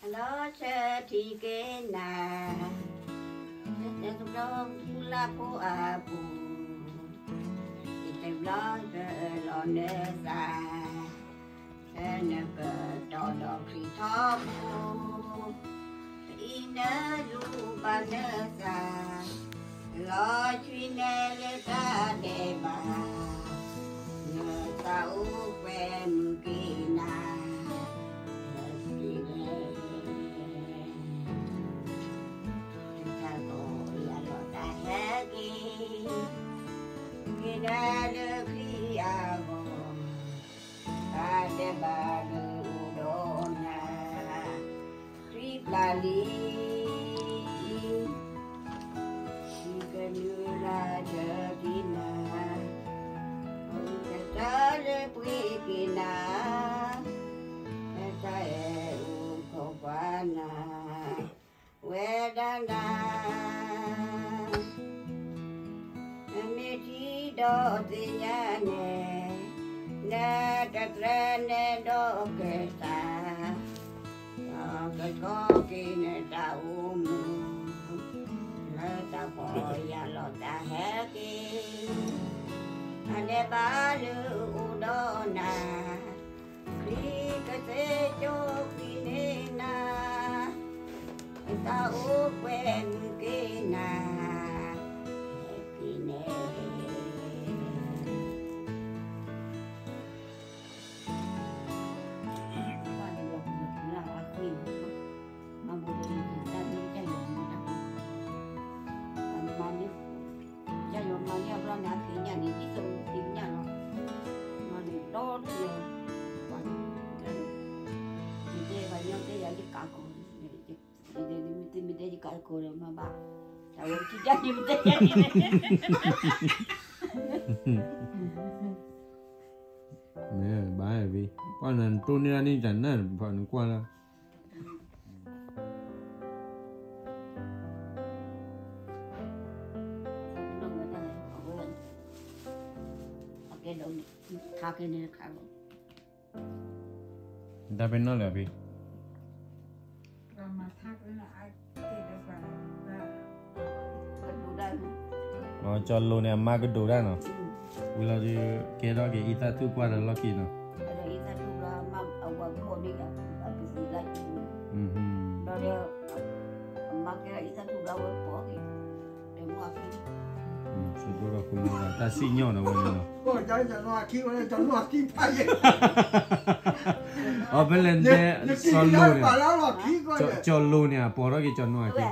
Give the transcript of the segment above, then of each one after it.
lo sẽ thì cái nà để tụi nó la po à pu thì tụi nó lo nè ra sẽ nè bờ đỏ đỏ khi thọ pu đi nè lu ba nè ra lo chuyện nè lê ta để bà nè tao quen kỳ nà Kita lebih awal, ada baru dona, triplali, jika nula jadina, kita lebih kina, kita kau pana, wedana. Do tinya ne na tatrane do keta ke ko kine taum na ta poya lo ta heki ane balu udona kri ke te jo kine na ta u quen kina Kalau mah bah, tahu kita ni betul ni. Mẹ bà vì con là tôi nên đi chẳng là bọn qua là cái này khá lắm. ta bên nó là vì cho luôn nè mà cái đồ đó nó bây giờ thì cái đó cái ít thu qua là lo kì nó ít thu là mà ở ngoài phố đi là cái gì đấy đó là mà cái ít thu là ở phố thì để mua cái số đồ là cũng là ta xí nhau nó vậy nó cô cháu nó khi mà cháu nó khi phải ở bên lên đây cho luôn nè cho luôn nè bỏ đó cái cho nó kì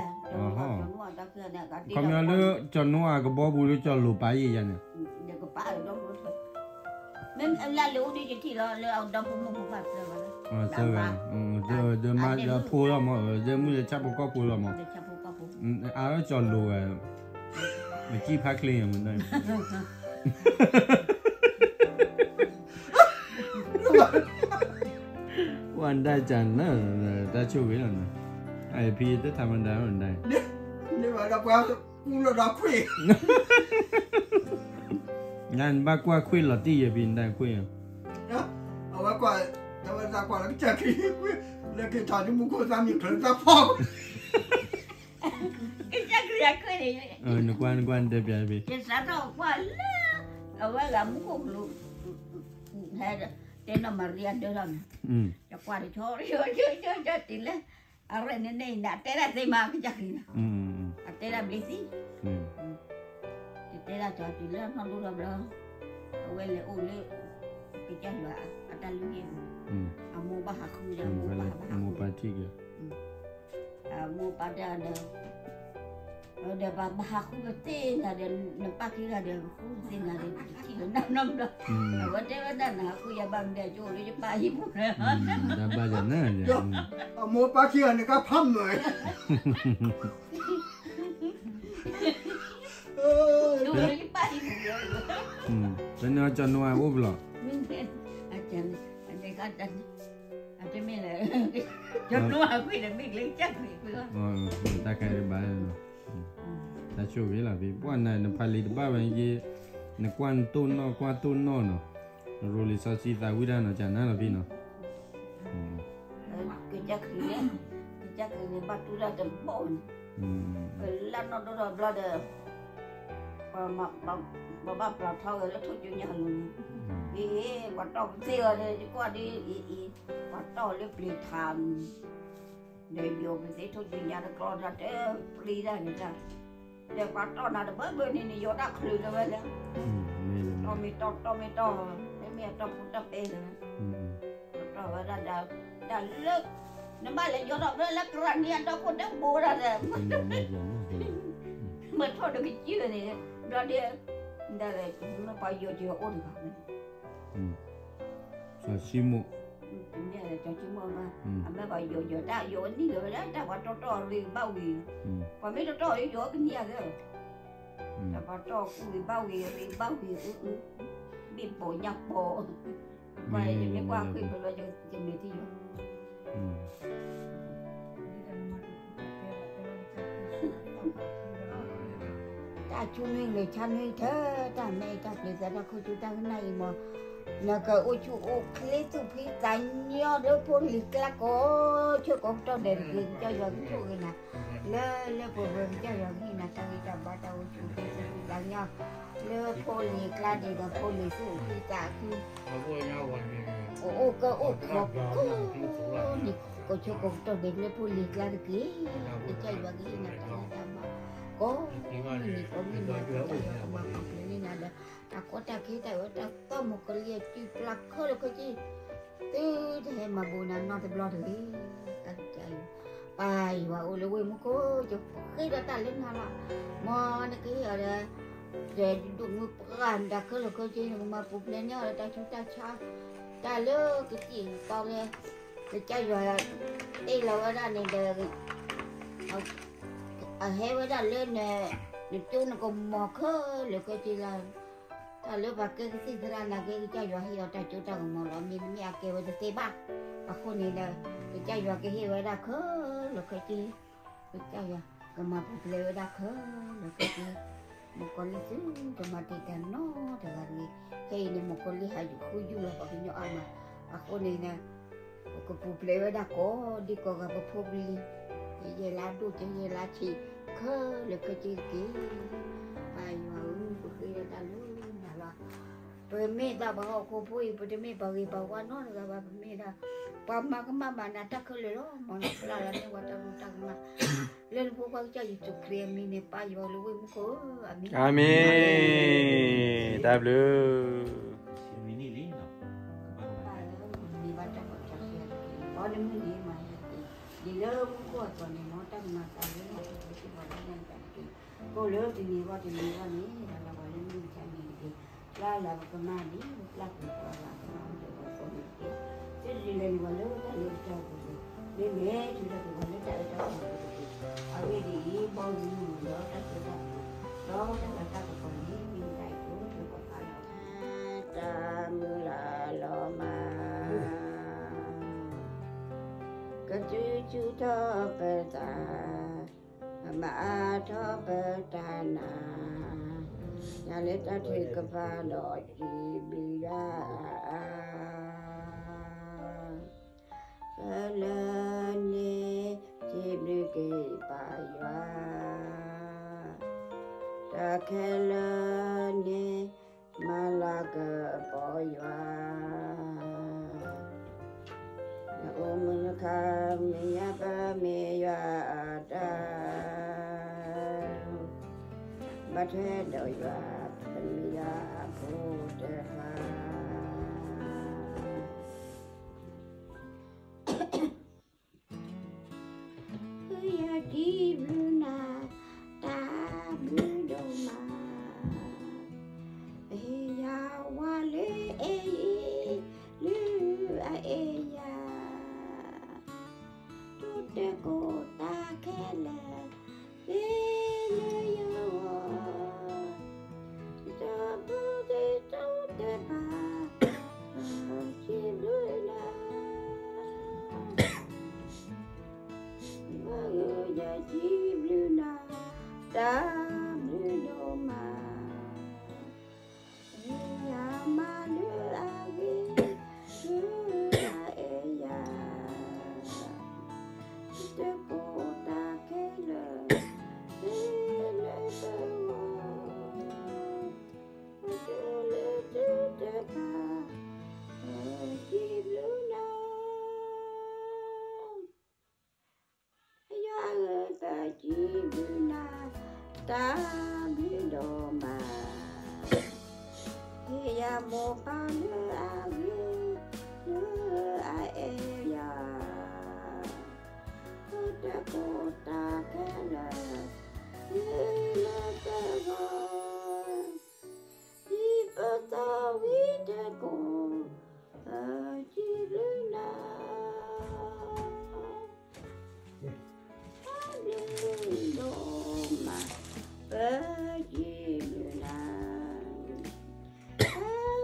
không nhớ nữa cho nó cái bó bùi cho lù bái gì vậy nè nên là lũ đi thì là ông đông cũng không phải rồi chơi vậy giờ mà giờ phù là mà giờ mới chắc bộ có phù là mà à cho lù à mình chỉ phát liền mình đây quan đại chẳng nữa ta chưa biết là ai phi tới tham ăn đá ở đây nhưng mà đọc qua cũng là đọc quỷ ngàn ba qua quỷ là tí ở bên đây quỷ đó ở ba qua tao ra qua là cái chả khí quỷ là cái trò chúng muốn ra miệng thở ra phong cái chắc là quỷ này nó quan đẹp vậy vì cái sao đâu qua là ở đây là muốn cùng luôn hay là tên là Maria đó rồi cho qua thì cho thì là ở đây nên đã té ra tên mà cái chắc gì té ra bị gì thì té ra cho thì là nó luôn rồi đó ở đây là ôn lên cái chắc là ở đây luôn nhiều mua ba hạt không ra mua ba chi kìa mua ba ra đó ở đây ba hạt không có tên là để nó ba kia là để không tên là để chỉ là năm đó ở đây là nó cứ giờ bằng để cho đi ba hiệp rồi đã ba giờ nữa mua ba kia này có phăm rồi bên nó cho nó ốp lọ anh mình là cho nó quy định mình lấy chắc thì ta cái bài ta chú ý là vì quan này nó phải lấy ba cái gì nó quan tôn nó rồi lý sao chỉ ta quy ra nó chẳng là vì nó cái chắc thì đấy chắc cái batu ra tầm bồn là nó đó là được mà bắp là thao rồi nó thôi chịu nhau luôn đi bắt đầu xe rồi qua đi bắt đầu lấy pli tham để vô cái gì thôi chịu nhau nó còn ra để pli ra người ta để bắt đầu nào được bớt bên này vô đã khử rồi vậy đó tomato cái mẹ trong cũng tập ê rồi rồi ra đã lướt nó bay lại vô đó là cái này đó cũng đang bù ra rồi mà thôi được cái chuyện này ra đi đây là nó phải vô chưa ổn cả cho chim đây là cho chim mà mấy bà vô đã vô đi rồi đó đã bắt trò đi bao gì còn mấy trò đi vô cái nhà rồi đã bắt trò đi bao gì bị bộ nhặt bộ vậy thì qua khi mà lo cho mình thì ta chú mìnhเลยฉันให้เธอแต่แม่จับเลยแต่เราคุยจุดตั้งในมาแล้วก็โอ้ชูโอ้คลิสุพิจันยอดแล้วพวกลิกละก็ช่วยกองตัวเด่นกินเจ้าอย่างช่วยนะแล้วพวกเรื่องเจ้าอย่างนี้นะตั้งใจบ้าตาโอ้ชูพิจันยอดแล้วพวกลิกละดีกับพวกลิสุพิจันคือโอ้ก็โอ้ขอบนี่ก็ช่วยกองตัวเด่นแล้วพวกลิกละดีเจ้าอย่างนี้นะตั้งใจcó mình có mình mà nên là ta có ta khi ta có ta có một cái lia chi plak khơi được cái chi từ thế mà buồn nó thì lo thì ta chạy bài và ôi là quên một cô chụp khi đó ta lên là mà cái ở đây để đụng một bàn ta khơi được cái chi mà phục lên nhau ta chúng ta cha ta lỡ cái gì tao nghe cái chạy rồi đây là ở đây này để hay với đó lên nè được chú nó còn mò khơ được cái gì là ta lúc mà cái gì ra là cái chai rồi hay ta chú ta còn mò làm gì mẹ kêu với cái bạc và con này là cái chai rồi cái hay với đó khơ được cái gì cái chai rồi cái mà phục lệ với đó khơ được cái gì một con lý chứ rồi mà thì càng nó thì là gì khi này một con lý hay khu du là cái nhỏ mà và con này nè cái phục lệ với đó có đi có gặp phục lệ giờ lá đu cho giờ lá chỉ khơ được cái chi kỹ bài mà khi ta luôn là rồi mẹ ta bảo cô vui rồi mẹ bảo gì bảo qua nó rồi bảo mẹ ta bảo mà cái mà bà ta khơi rồi đó mà nó là những quan trọng mà lên phố qua cho gì chụp kia mình này bài vào luôn cũng có amen ta blue đi lớp của tuần này nó tăng mà tại vì nó cái vào đây nhân tại vì cô lớp thì nhiều quá ní là vào lên mình chạy mình thì là cái mà đi là cái là cái mà được vào con này thế thì lên vào lớp ta lên cho lên mẹ thì là cái vào lớp chạy cho ở đây thì bao nhiêu đó ta sẽ đó là ta còn đi mình chạy xuống thì còn phải là ta mưa là lo mà cái chú thọ bờ ta mà thọ bờ ta na nhà lấy ta thì cái pha đỏ chỉ bị ra cái lên đi chỉ bị cái bài va ta cái lên đi mà là cái bài va Om Kamiya Pamiya Da Bate Doya Pamiya Buddha Ya di Bruna Ta Brudoma Ya Wale Lu Aya để cô ta khe là về yo cho bố để cháu để bà chỉ đôi là và người nhà chỉ blue na đã blue đồ mà ya mà lửa agi lửa aya Hãy subscribe Jibuna Tabidoma Hiya Mopanu Avi Aeya Dakota Kala Hila Kava Ipata Vidako Ajiluna Ablinoma Ajiluna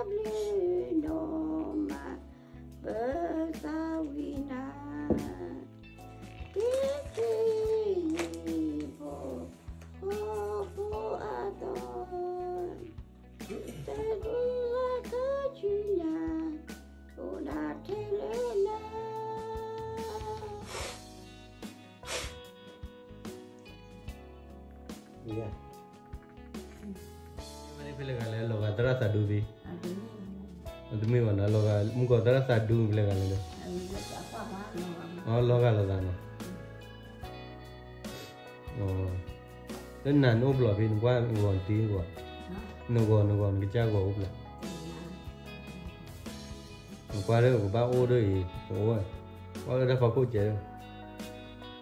Ablinoma Besawina Kikibo Opo Adon Tedua Kajunya Una Telena Iya. Mana pilih kalian loga terus adu bi. Demi mana loga muka terus adu pilih kalian. Oh loga loga no. Oh. Dan nan ublah bin gua ngon ti gua. Ngon kita gua ublah. Gua ada gua bawa deh. Oh. Gua ada pakai je.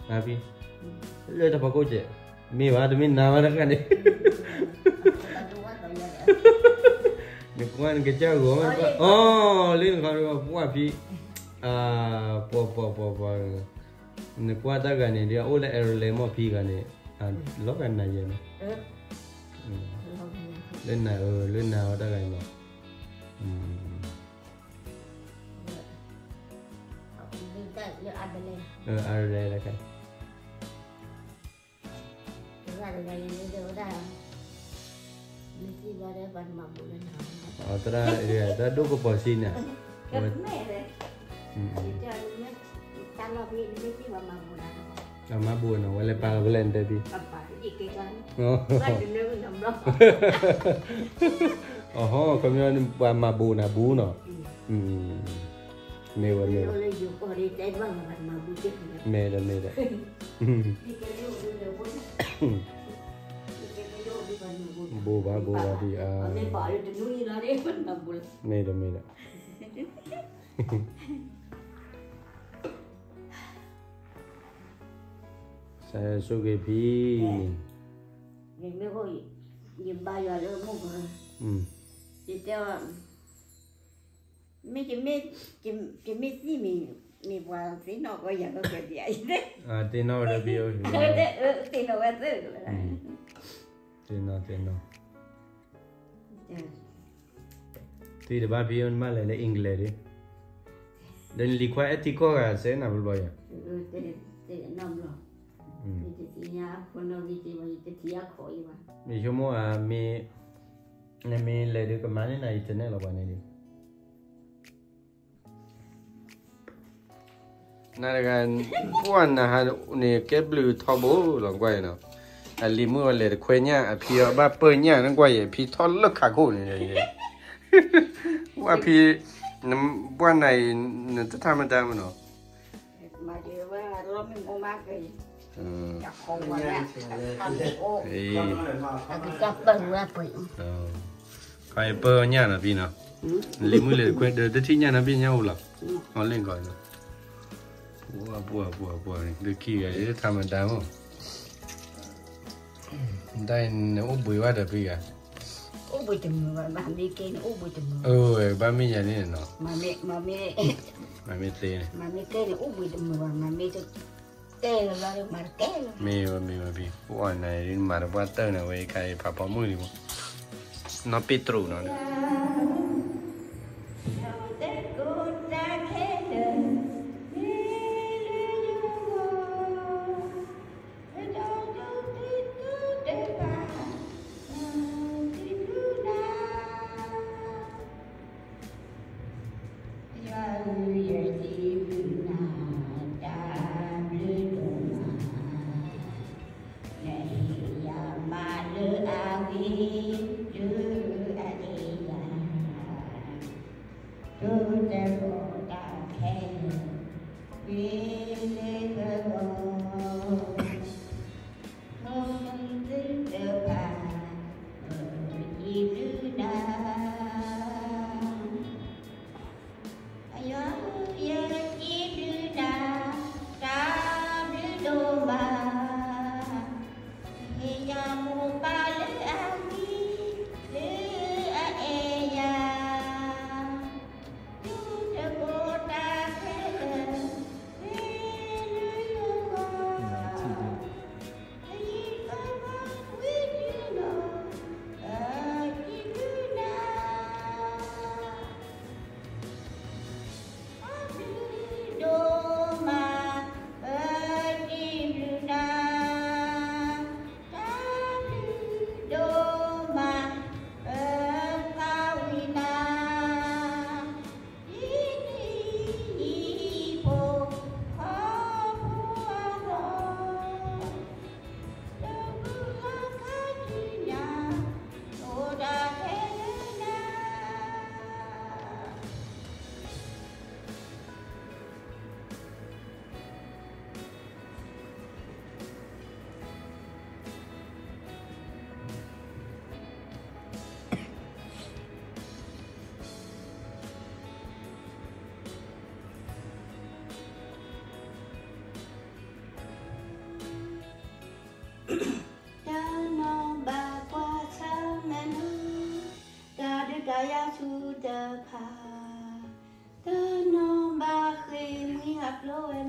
Nabi. Lu ada pakai je. Mi wad min nama kan ni. Ni kuan kerja gua. Oh, lin kalau buat pi po. Ni kuat tak kan ni dia oleh erle mau pi kan ni. Lo kan na je ni. Lin na ada kan ni. Ada lah kan. Ada yang itu dah. Mesti ada ban mabulan. Oh, terus ada dua posisi ni. Merah. Jadi kalau ni mesti ban mabulan. Mabulan, wala pa bulan tapi. Apa? Ikan. Oh. Ada ni nampak. Oh, kami ban mabulan no. Mewah. Kalau jumpa di tebang ban mabulan. Meda. Boba di Ini pak ada tenui lah dia ban mabulan. Meda. Saya suka pi. Ini kau ni bayar le muka. Jadi mi buat sih nak kau yang kau kerja ini. Tino ada bio. Tino ada. Tino. Ti de ba bio mana le English ni. Dan likwa etiko kan saya nak berbayar. Nam lo. Itu tiada kono itu tiada kau iwan. Mi semua mi le de kemana na internet lah ni. Nah kan puan nah ni keblu tobo lang quay no. Ali mua le kuenya api ba penya nang quay api thol lek khaku ni. Wa api nam puan này nó tất tham ta mà nó. Mà điều là lo mình mua má cái. Chắc không mà ra. Chắc bự ra bự. Cái bơ nha là vì nào. Li mua le quay de thi nha là vì nhau là. Họ lên gọi nó. Bùa được kia cái tham ăn đám không? Đây nó úp bùi quá được bây giờ. Úp bùi chừng mà ba mi kia nó úp bùi chừng. Ba mi nhà này nó. Mà mi tê này. Mà mi kia nó úp bùi chừng mà mi cho tê là được mà kê là. Mi bi. Ủa này đi mà nó tơ này với cái papa mũi đi. Nó pitru nó.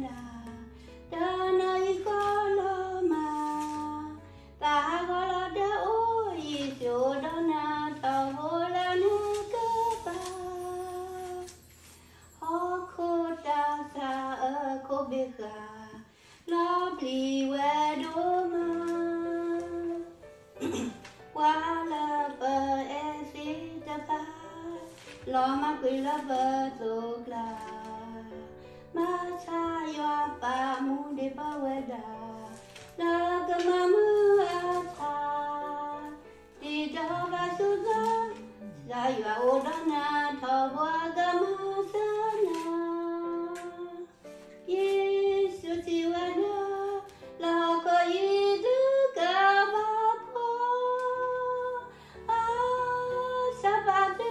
ra ta nói có lo mà ta có lo đỡ ôi chỗ đó na tao vô là nước cơ ba họ khô ta xa ở khô bê gà lo bì quê đô mà qua là bờ em xí ta ba lo mà quỳ là bờ tục là mà cha yo ba mu de ba quê đà la cơ mà mưa ta đi cho ba su ra ra yo ô đó na thọ qua cơ mà sa na Yesu tiwana la ko yidu ka ba po sabata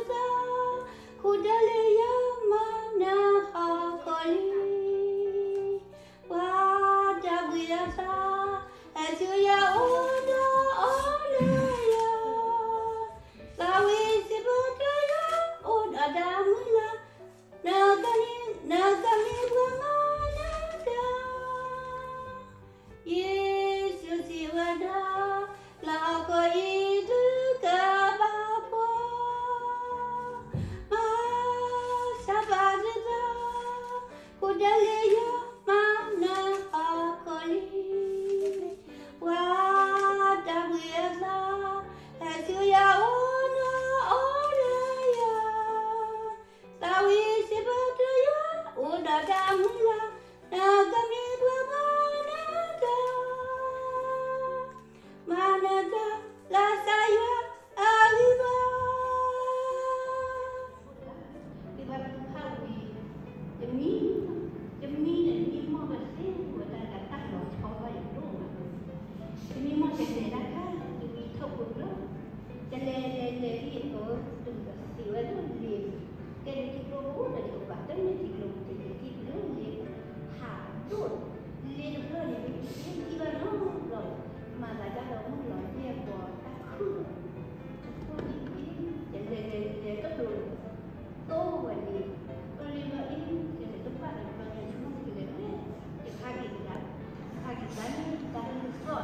kudale ya mana ha koli wa jabuya sa ajuya oda olaya sawi sibata ya oda damula nagani wamana da Yesu tiwana la ko yidu ka ba po ma sabada kudaleya mana akoli wa dabuya ajuya ona olaya sawi sibata ya oda damula nagami wamana da manada la saya aliba Kita tahu demi demi mau bersih kita datang loh coba itu demi mau jadi datang demi tahu dulu jadi itu tu bersih itu dia jadi kita udah coba tapi kita dia harus dia dulu dia kita nol mà là cho nó loại kia của ta khử để cấp độ tô và gì tôi đi vào đi để tôi phát được vào ngày chúng tôi để nói để hai cái gì đó ta soi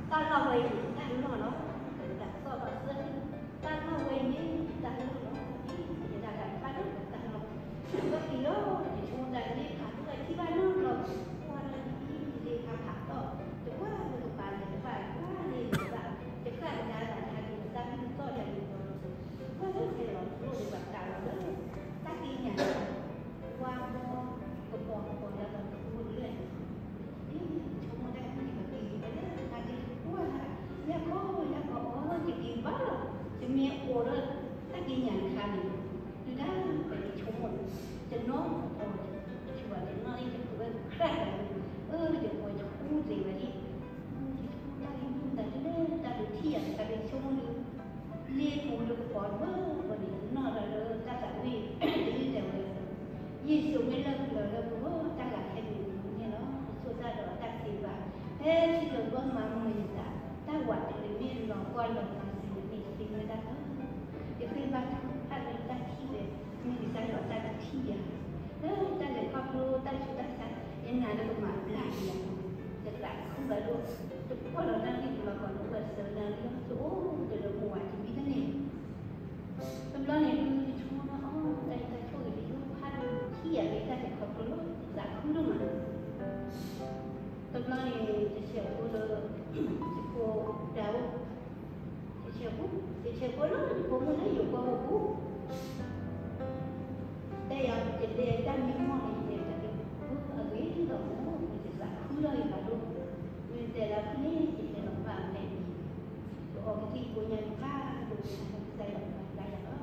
ta lo vậy ta lo nó ta soi vào sân ta lo vậy nhé ta lo nó đi để ta lại phát được ta lo có khi đó thì chúng ta đi khám lại khi ba nó rồi qua đây đi khám đó chúng ta được bàn để phải qua đi là để phải nhà là nhà thì ta đi to nhà thì có rất nhiều rồi để bạn cả là rất ta đi nhà qua còn là còn buồn lên đi chúng ta đi mà đi cái đó ta đi qua nhà có thì đi bắt thì mẹ của đó ta đi nhà khá đi từ đó phải đi chung một cho nó chùa để nó đi cho tụi bên khác để ngồi chung gì mà đi ta được thiện ta được chung liên phụ được còn vỡ và để nó là ta đã vì đi đều như số mấy lần là vỡ ta là hay như nó số ta đó ta thì và thế khi được vỡ mà mình ta quản được viên nó quan lòng mà thì người ta để khi ba ta được ta thi về mình ta gọi ta được thi à ta để con lô ta chúng ta sẽ nên là được mà lại được lại không phải luôn được qua là đang đi mà còn lúc là giờ là nó chỗ từ đầu mùa thì biết thế này tâm lo này chúng nó đây ta cho cái video hát khi ở đây ta sẽ có lúc giả không được mà tâm lo này thì chiều cô đào thì chiều cô lúc cô muốn lấy dụng cô bố đây là cái đề đang những món này để ở ghế thứ đầu nó thì giả không lời mà luôn vì để là cái thì để nó vào này ở cái gì của nhà ta được giai đoạn đó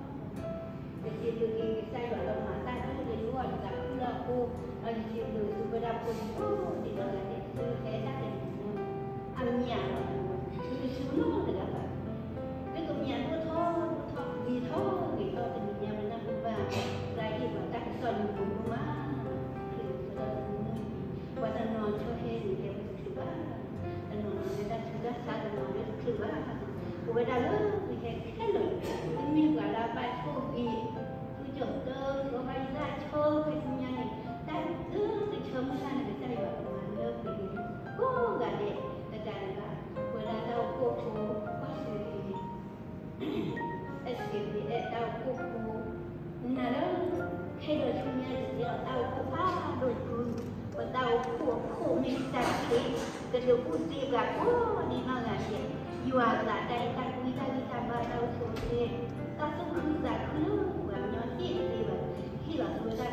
để chỉ từ cái giai đoạn đầu mà ta đã được luôn là không là cô anh chỉ từ từ ra cô thì đó là để thế ta để ăn nhà thì xuống nó để là cái công nhà nó thô gì thô thì to thì nhà mình đang vào ra gì mà ta xuân cũng má thì qua ta nói cho hết thì theo thứ ba ta nói người ta chúng ta sao ta nói thứ ba của người ta lớn thì cái lời mình gọi là bài thô gì cứ chở tơ có bài ra thơ cái nhà này ta cứ thì chấm Kedua putih berlaku di mana dia. Yual tak dari tak kita tambah tahu sosial. Tak semua tak keluar. Buangnya dia. Hilang sudah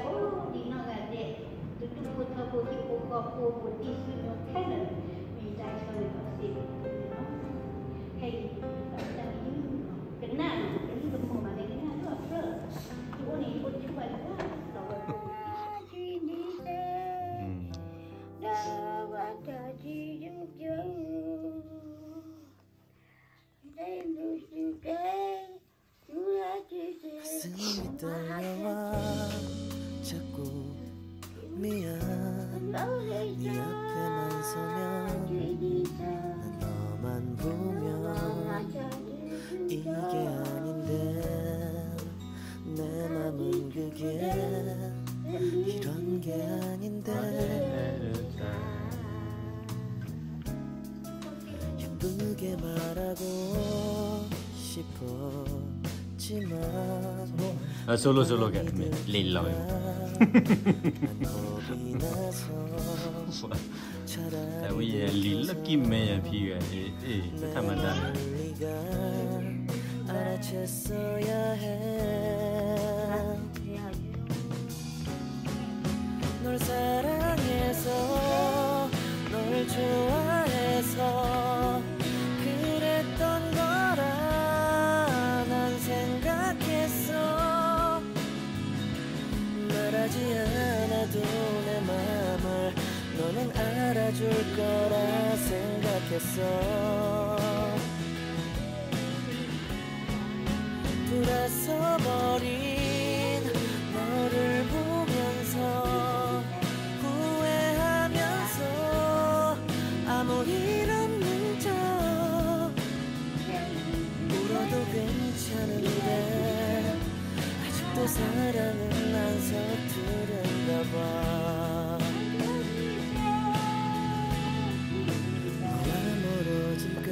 di mana dia. Tutup putar putih putih semua kanan. Minta sekali pasti. Hey, tak tahu. Kenal. Ini semua mana kenal tu apa? Tuan ni pun cuba lah. 가슴이 떨려와 자꾸 미안 네 앞에만 서면 난 너만 보면 이게 아닌데 내 맘은 그게 이런 게 아닌데 예쁘게 말하고 싶었지만 솔로 kan lilla 겁이 나서 왜 lilla 김매야 피가 타만다 네가 알아챘어야 해 널 사랑해서 널 좋아해서 그랬던 거라 난 생각했어 말하지 않아도 내 맘을 너는 알아줄 거라 생각했어 돌아서버린 너를 보면서 후회하면서 아무 일 없는 척 울어도 괜찮은데 아직도 사랑은 안 서투른가 봐 너와 멀어질까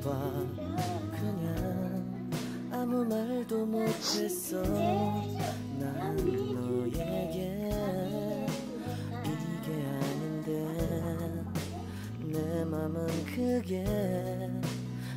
봐 그냥 아무 말도 못했어 난 너에게 이게 아닌데 내 맘은 그게